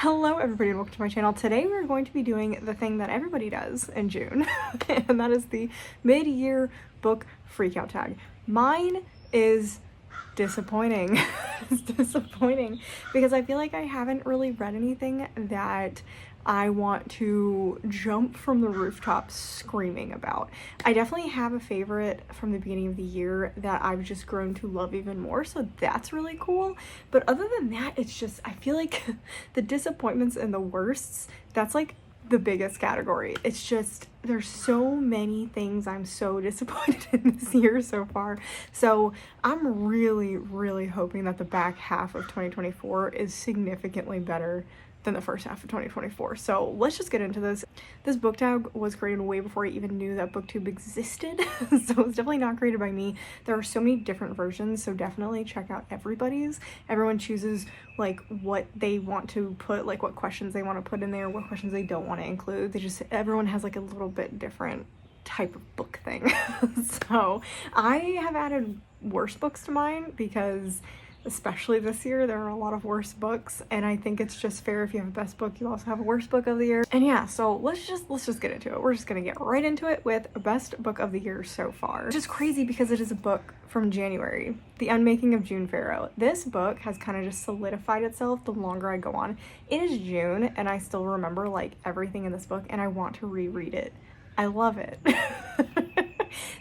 Hello everybody and welcome to my channel. Today we're going to be doing the thing that everybody does in June and that is the mid-year book freakout tag. Mine is disappointing. It's disappointing because I feel like I haven't really read anything that I want to jump from the rooftops screaming about. I definitely have a favorite from the beginning of the year that I've just grown to love even more, so that's really cool. But other than that, it's just, I feel like the disappointments and the worsts, that's like the biggest category. It's just, there's so many things I'm so disappointed in this year so far. So I'm really hoping that the back half of 2024 is significantly better than the first half of 2024. So let's just get into this. This book tag was created way before I even knew that BookTube existed. So it's definitely not created by me. There are so many different versions, so definitely check out everybody's. Everyone chooses like what they want to put, like what questions they want to put in there, what questions they don't want to include. Everyone has like a little bit different type of book thing. So I have added worse books to mine because especially this year, there are a lot of worse books, and I think it's just fair if you have a best book, you also have a worst book of the year. And yeah, so let's just get into it. We're just gonna get right into it with best book of the year so far. Which is crazy because it is a book from January, The Unmaking of June Farrow. This book has kind of just solidified itself the longer I go on. It is June, and I still remember like everything in this book, and I want to reread it. I love it.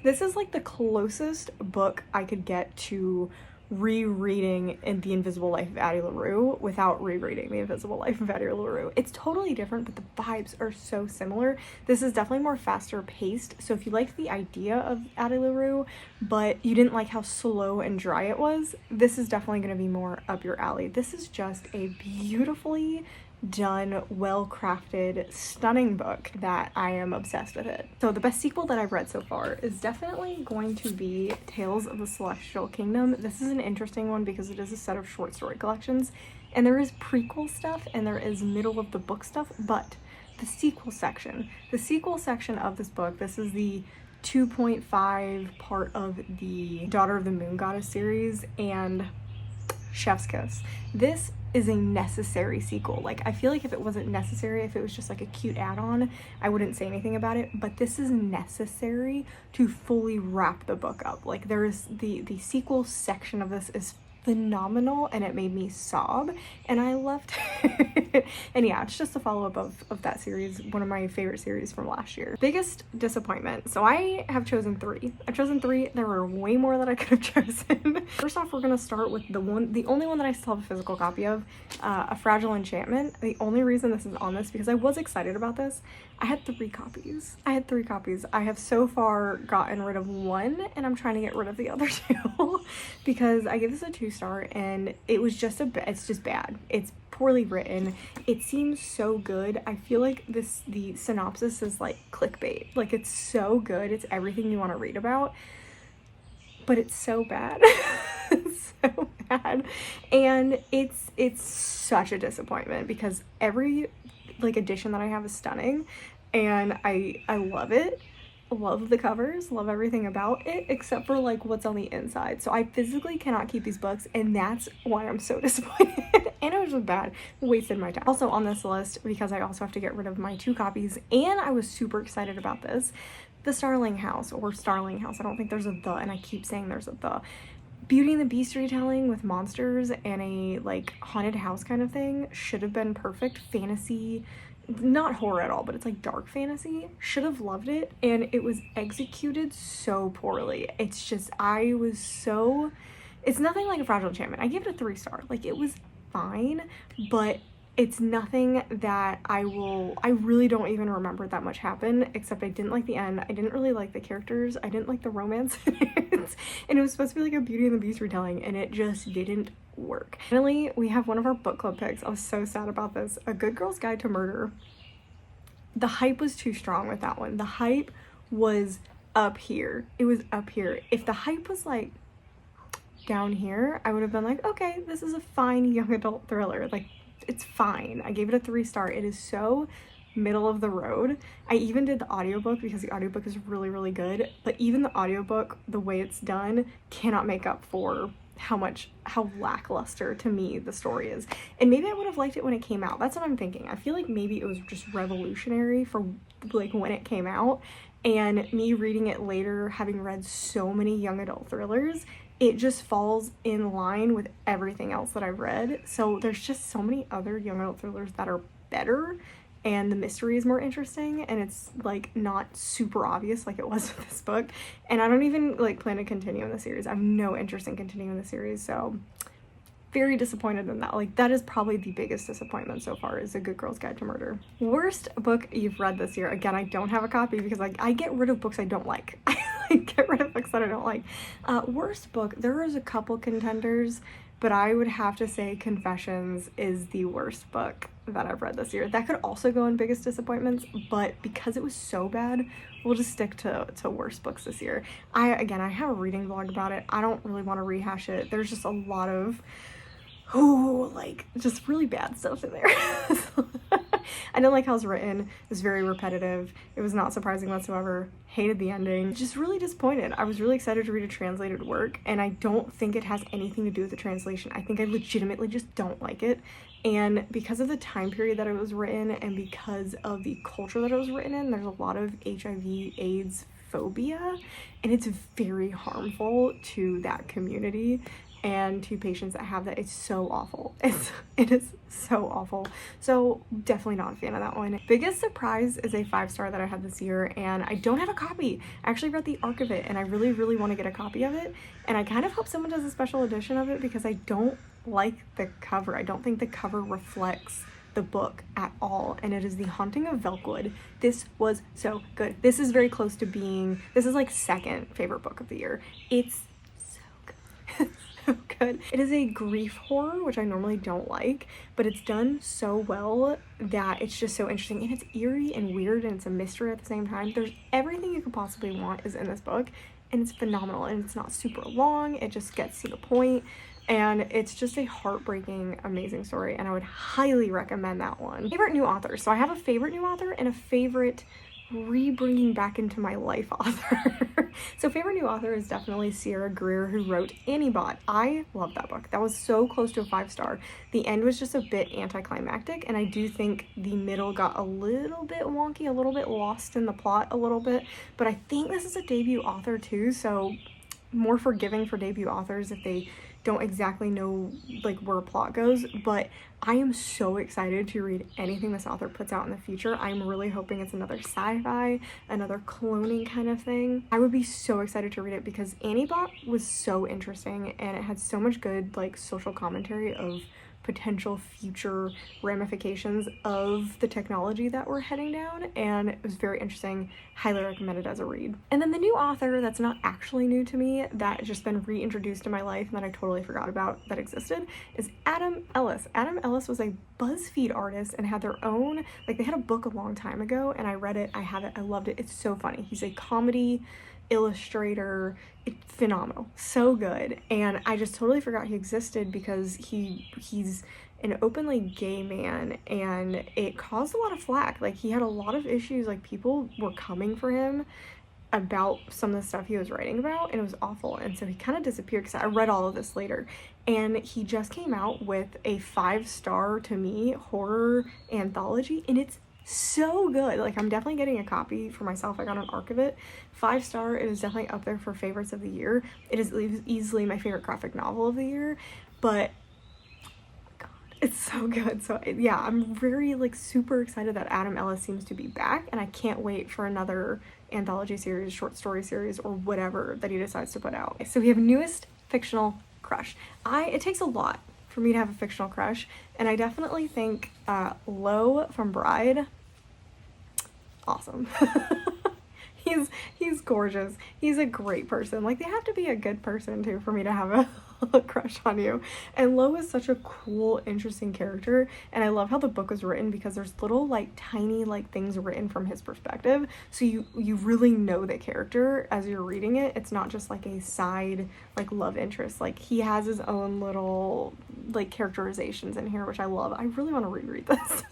This is like the closest book I could get to rereading in The Invisible Life of Addie LaRue without rereading The Invisible Life of Addie LaRue. It's totally different, but the vibes are so similar. This is definitely more faster paced, so if you liked the idea of Addie LaRue, but you didn't like how slow and dry it was, this is definitely going to be more up your alley. This is just a beautifully done, well-crafted, stunning book that I am obsessed with it. So the best sequel that I've read so far is definitely going to be Tales of the Celestial Kingdom. This is an interesting one because it is a set of short story collections, and there is prequel stuff and there is middle of the book stuff, but the sequel section of this book, this is the 2.5 part of the Daughter of the Moon Goddess series and Chef's Kiss. This is a necessary sequel. Like, I feel like if it wasn't necessary, if it was just like a cute add-on, I wouldn't say anything about it, but this is necessary to fully wrap the book up. Like, there's the sequel section of this is phenomenal, and it made me sob, and I loved it. And yeah, it's just a follow-up of that series, one of my favorite series from last year. Biggest disappointment. So I have chosen three. I've chosen three. There were way more that I could have chosen. First off, we're gonna start with the only one that I still have a physical copy of, A Fragile Enchantment. The only reason this is on this because I was excited about this. I had three copies. I have so far gotten rid of one, and I'm trying to get rid of the other two because I gave this a 2-star, and it was just it's just bad. It's poorly written. It seems so good. I feel like the synopsis is like clickbait. Like, it's so good. It's everything you want to read about, but it's so bad. It's so bad. And it's such a disappointment because every like edition that I have is stunning, and I love it. Love the covers, love everything about it except for like what's on the inside. So I physically cannot keep these books, and that's why I'm so disappointed. And it was just bad, wasted my time. Also on this list, because I also have to get rid of my 2 copies, and I was super excited about this, The Starling House, or Starling House. I don't think there's a the, and I keep saying there's a the. Beauty and the Beast retelling with monsters and a like haunted house kind of thing should have been perfect. Fantasy, not horror at all, but it's like dark fantasy. Should have loved it, and it was executed so poorly. It's just, it's nothing like A Fragile Enchantment. I gave it a 3-star. Like, it was fine, but it's nothing that I really don't even remember that much happened, except I didn't like the end. I didn't really like the characters. I didn't like the romance in it. And it was supposed to be like a Beauty and the Beast retelling, and it just didn't work. Finally, we have one of our book club picks. I was so sad about this. A Good Girl's Guide to Murder. The hype was too strong with that one. The hype was up here. It was up here. If the hype was like down here, I would have been like, okay, this is a fine young adult thriller. Like, it's fine. I gave it a 3-star. It is so middle of the road. I even did the audiobook because the audiobook is really good, but even the audiobook, the way it's done, cannot make up for how lackluster to me the story is. And maybe I would have liked it when it came out. That's what I'm thinking. I feel like maybe it was just revolutionary for like when it came out, and me reading it later, having read so many young adult thrillers, it just falls in line with everything else that I've read. So there's just so many other young adult thrillers that are better, and the mystery is more interesting, and it's like not super obvious like it was with this book. And I don't even like plan to continue in the series. I have no interest in continuing the series, so very disappointed in that. Like, that is probably the biggest disappointment so far, is A Good Girl's Guide to Murder. Worst book you've read this year. Again, I don't have a copy because I get rid of books I don't like. I get rid of books that I don't like. Worst book, there is a couple contenders, but I would have to say Confessions is the worst book that I've read this year. That could also go in biggest disappointments, but because it was so bad, we'll just stick to worst books this year. I have a reading vlog about it. I don't really want to rehash it. There's just a lot of like just really bad stuff in there. I didn't like how it's written. It was very repetitive. It was not surprising whatsoever. Hated the ending. Just really disappointed. I was really excited to read a translated work, and I don't think it has anything to do with the translation. I think I legitimately just don't like it. And because of the time period that it was written, and because of the culture that it was written in, there's a lot of HIV/AIDS phobia, and it's very harmful to that community and to patients that have that. It's so awful. It is so awful. So definitely not a fan of that one. Biggest surprise is a 5-star that I had this year, and I don't have a copy. I actually read the arc of it, and I really, really want to get a copy of it. And I kind of hope someone does a special edition of it, because I don't like the cover. I don't think the cover reflects the book at all, and it is The Haunting of Velkwood. This was so good. This is very close to being, this is like second favorite book of the year. It's so good. So good. It is a grief horror, which I normally don't like, but it's done so well that it's just so interesting, and it's eerie and weird, and it's a mystery at the same time. There's everything you could possibly want is in this book, and it's phenomenal, and it's not super long. It just gets to the point, and it's just a heartbreaking, amazing story, and I would highly recommend that one. Favorite new author. So I have a favorite new author and a favorite re-bringing back into my life author. So favorite new author is definitely Sierra Greer, who wrote Annibot. I love that book. That was so close to a 5-star. The end was just a bit anticlimactic, and I do think the middle got a little bit wonky, a little bit lost in the plot a little bit, but I think this is a debut author too, so more forgiving for debut authors if they don't exactly know like where a plot goes. But I am so excited to read anything this author puts out in the future. I'm really hoping it's another sci-fi, another cloning kind of thing. I would be so excited to read it, because Annibot was so interesting, and it had so much good like social commentary of potential future ramifications of the technology that we're heading down, and it was very interesting. Highly recommended as a read. And then the new author that's not actually new to me, that has just been reintroduced in my life and that I totally forgot about that existed, is Adam Ellis. Adam Ellis was a BuzzFeed artist and had their own, like they had a book a long time ago, and I read it, I have it, I loved it. It's so funny. He's a comedy illustrator. It's phenomenal, so good. And I just totally forgot he existed, because he's an openly gay man, and it caused a lot of flack. Like, he had a lot of issues, like people were coming for him about some of the stuff he was writing about, and it was awful. And so he kind of disappeared, because I read all of this later, and he just came out with a 5-star to me horror anthology, and it's so good. Like, I'm definitely getting a copy for myself. I got an arc of it. 5-star. It is definitely up there for favorites of the year. It is easily my favorite graphic novel of the year, but God, it's so good. So yeah, I'm very like super excited that Adam Ellis seems to be back, and I can't wait for another anthology series, short story series, or whatever that he decides to put out. So we have newest fictional crush. It takes a lot for me to have a fictional crush, and I definitely think Lo from Bride, awesome. He's gorgeous. He's a great person. Like, they have to be a good person too for me to have a crush on you. And Lo is such a cool, interesting character, and I love how the book was written, because there's little like tiny like things written from his perspective, so you really know the character as you're reading it. It's not just like a side like love interest. Like, he has his own little like characterizations in here, which I love. I really want to reread this.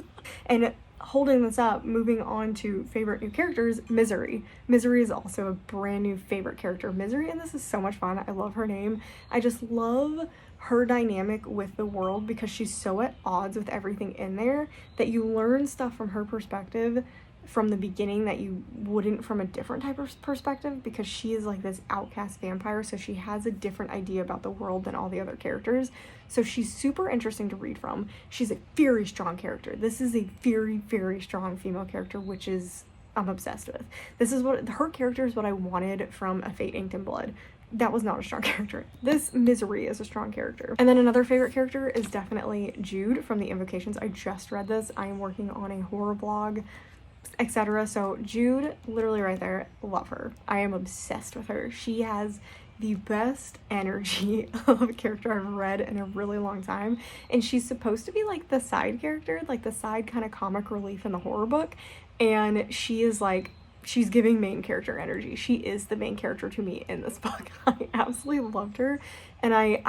And holding this up, moving on to favorite new characters, Misery. Misery is also a brand new favorite character. Misery and this is so much fun. I love her name. I just love her dynamic with the world because she's so at odds with everything in there that you learn stuff from her perspective from the beginning that you wouldn't from a different type of perspective, because she is like this outcast vampire, so she has a different idea about the world than all the other characters. So she's super interesting to read from. She's a very strong character. This is a very, very strong female character, which is I'm obsessed with. This is what her character is what I wanted from A Fate Inked in Blood. That was not a strong character. This Misery is a strong character. And then another favorite character is definitely Jude from the Invocations. I just read this. I am working on a horror blog, etc. So Jude, literally right there, love her. I am obsessed with her. She has the best energy of a character I've read in a really long time, and she's supposed to be like the side character, like the side kind of comic relief in the horror book, and she is like, she's giving main character energy. She is the main character to me in this book. I absolutely loved her, and I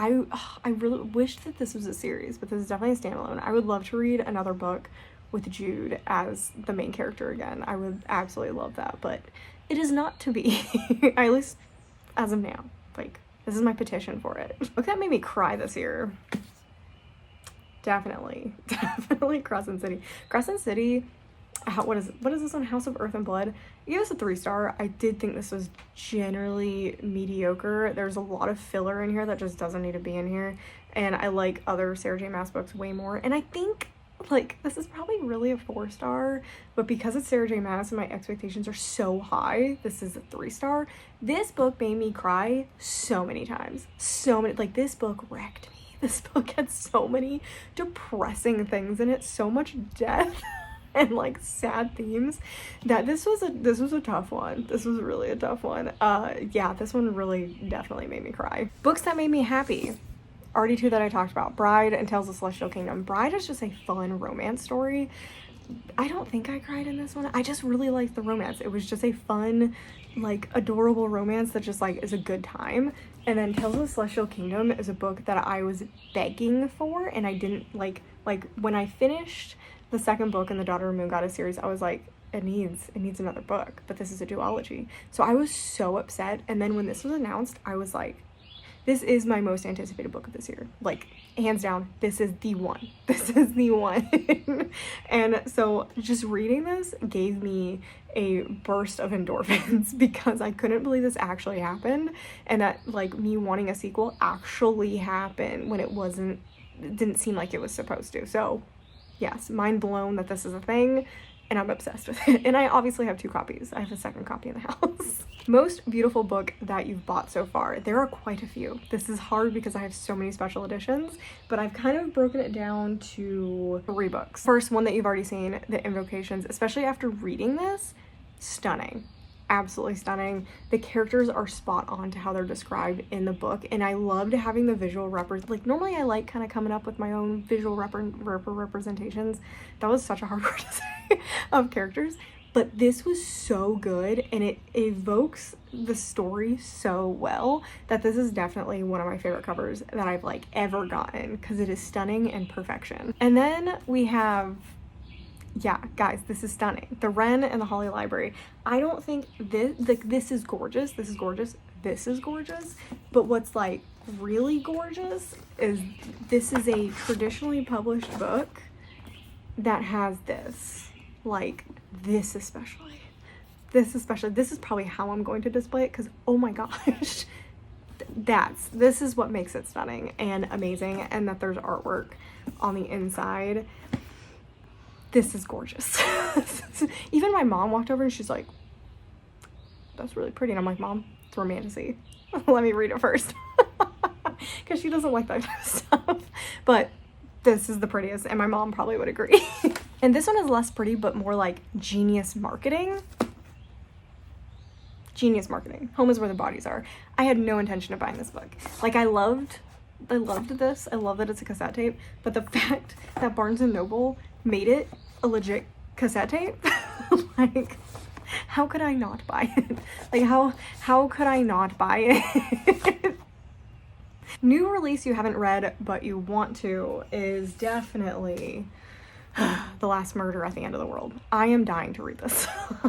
really wish that this was a series, but this is definitely a standalone. I would love to read another book with Jude as the main character again. I would absolutely love that, but it is not to be, at least as of now. Like, this is my petition for it. Book that made me cry this year. Definitely Crescent City. Crescent City, what is this one? House of Earth and Blood. I gave this a 3-star. I did think this was generally mediocre. There's a lot of filler in here that just doesn't need to be in here, and I like other Sarah J Maas books way more, and I think like this is probably really a 4-star, but because it's Sarah J Maas and my expectations are so high, this is a 3-star. This book made me cry so many times. So many, like this book wrecked me. This book had so many depressing things in it, so much death and like sad themes, that this was a tough one. This was really a tough one. Yeah, this one really definitely made me cry. Books that made me happy. Already two that I talked about, Bride and Tales of Celestial Kingdom. Bride is just a fun romance story. I don't think I cried in this one. I just really liked the romance. It was just a fun, like, adorable romance that just, like, is a good time. And then Tales of Celestial Kingdom is a book that I was begging for, and I didn't, like, when I finished the second book in the Daughter of Moon Goddess series, I was like, it needs another book, but this is a duology. So I was so upset, and then when this was announced, I was like, this is my most anticipated book of this year. Like, hands down, this is the one. This is the one. And so just reading this gave me a burst of endorphins because I couldn't believe this actually happened, and that, like, me wanting a sequel actually happened when it didn't seem like it was supposed to. So, yes, mind blown that this is a thing, and I'm obsessed with it. And I obviously have 2 copies. I have a second copy in the house. Most beautiful book that you've bought so far. There are quite a few. This is hard because I have so many special editions, but I've kind of broken it down to 3 books. First, one that you've already seen, The Invocations, especially after reading this, stunning. Absolutely stunning. The characters are spot on to how they're described in the book, and I loved having the visual like, normally I like kind of coming up with my own visual representations. That was such a hard word to say, of characters, but this was so good, and it evokes the story so well that this is definitely one of my favorite covers that I've, like, ever gotten, because it is stunning and perfection. And then we have, yeah, guys, this is stunning. The Wren and the Holly Library. I don't think this, like, this is gorgeous. This is gorgeous. This is gorgeous. But what's, like, really gorgeous is this is a traditionally published book that has this. Like, this especially. This is probably how I'm going to display it, because, oh my gosh. This is what makes it stunning and amazing, and that there's artwork on the inside. This is gorgeous. Even my mom walked over and she's like, that's really pretty. And I'm like, Mom, it's romantasy. Let me read it first. Because she doesn't like that kind of stuff. But this is the prettiest, and my mom probably would agree. And this one is less pretty, but more like genius marketing. Genius marketing. Home is where the bodies are. I had no intention of buying this book. Like, I loved this. I love that it's a cassette tape, but the fact that Barnes & Noble made it a legit cassette tape, like, how could I not buy it? Like, how could I not buy it? New release you haven't read but you want to is definitely The Last Murder at the End of the World. I am dying to read this.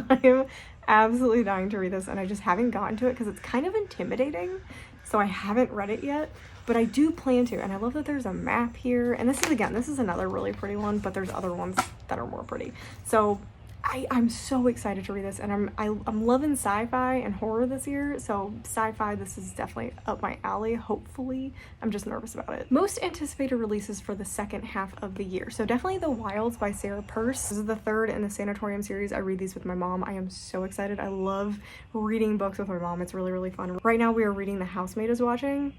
I am absolutely dying to read this, and I just haven't gotten to it because it's kind of intimidating, so I haven't read it yet, but I do plan to. And I love that there's a map here, and this is another really pretty one, but there's other ones that are more pretty. So I'm so excited to read this, and I'm loving sci-fi and horror this year, so sci-fi, this is definitely up my alley, hopefully. I'm just nervous about it. Most anticipated releases for the second half of the year. So definitely The Wilds by Sarah Peirce. This is the third in the Sanatorium series. I read these with my mom. I am so excited. I love reading books with my mom. It's really, really fun. Right now we are reading The Housemaid is Watching.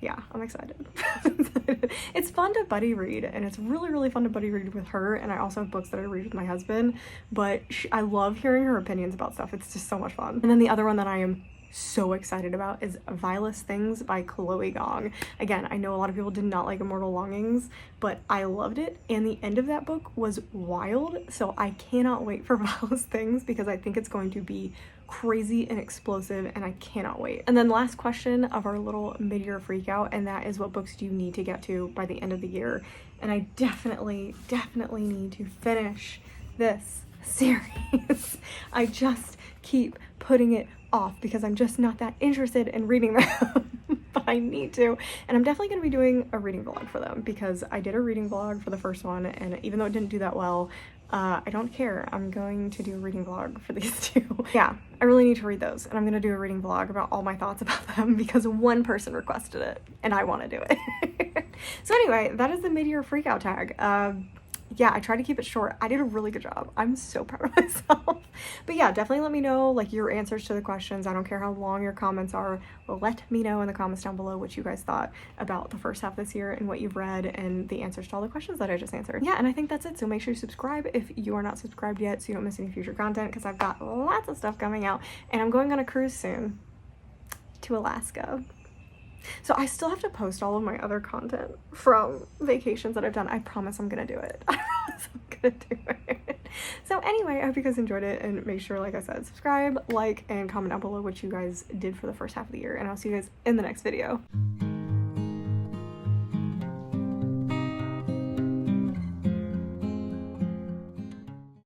Yeah, I'm excited. It's fun to buddy read, and it's really, really fun to buddy read with her, and I also have books that I read with my husband, but I love hearing her opinions about stuff. It's just so much fun. And then the other one that I am so excited about is Vilest Things by Chloe Gong. Again, I know a lot of people did not like Immortal Longings, but I loved it, and the end of that book was wild, so I cannot wait for Vilest Things because I think it's going to be crazy and explosive, and I cannot wait. And then last question of our little mid-year freak out, and that is, what books do you need to get to by the end of the year? And I definitely need to finish this series. I just keep putting it off because I'm just not that interested in reading them. But I need to, and I'm definitely going to be doing a reading vlog for them because I did a reading vlog for the first one, and even though it didn't do that well, I don't care. I'm going to do a reading vlog for these two. Yeah, I really need to read those, and I'm going to do a reading vlog about all my thoughts about them because one person requested it, and I want to do it. So anyway, that is the mid-year freakout tag. Yeah, I tried to keep it short. I did a really good job. I'm so proud of myself. But yeah, definitely let me know like your answers to the questions. I don't care how long your comments are. Let me know in the comments down below what you guys thought about the first half this year and what you've read and the answers to all the questions that I just answered. Yeah, and I think that's it. So make sure you subscribe if you are not subscribed yet so you don't miss any future content, because I've got lots of stuff coming out, and I'm going on a cruise soon to Alaska. So I still have to post all of my other content from vacations that I've done. I promise I'm gonna do it. I promise I'm gonna do it. So anyway, I hope you guys enjoyed it, and make sure, like I said, subscribe, like, and comment down below what you guys did for the first half of the year, and I'll see you guys in the next video.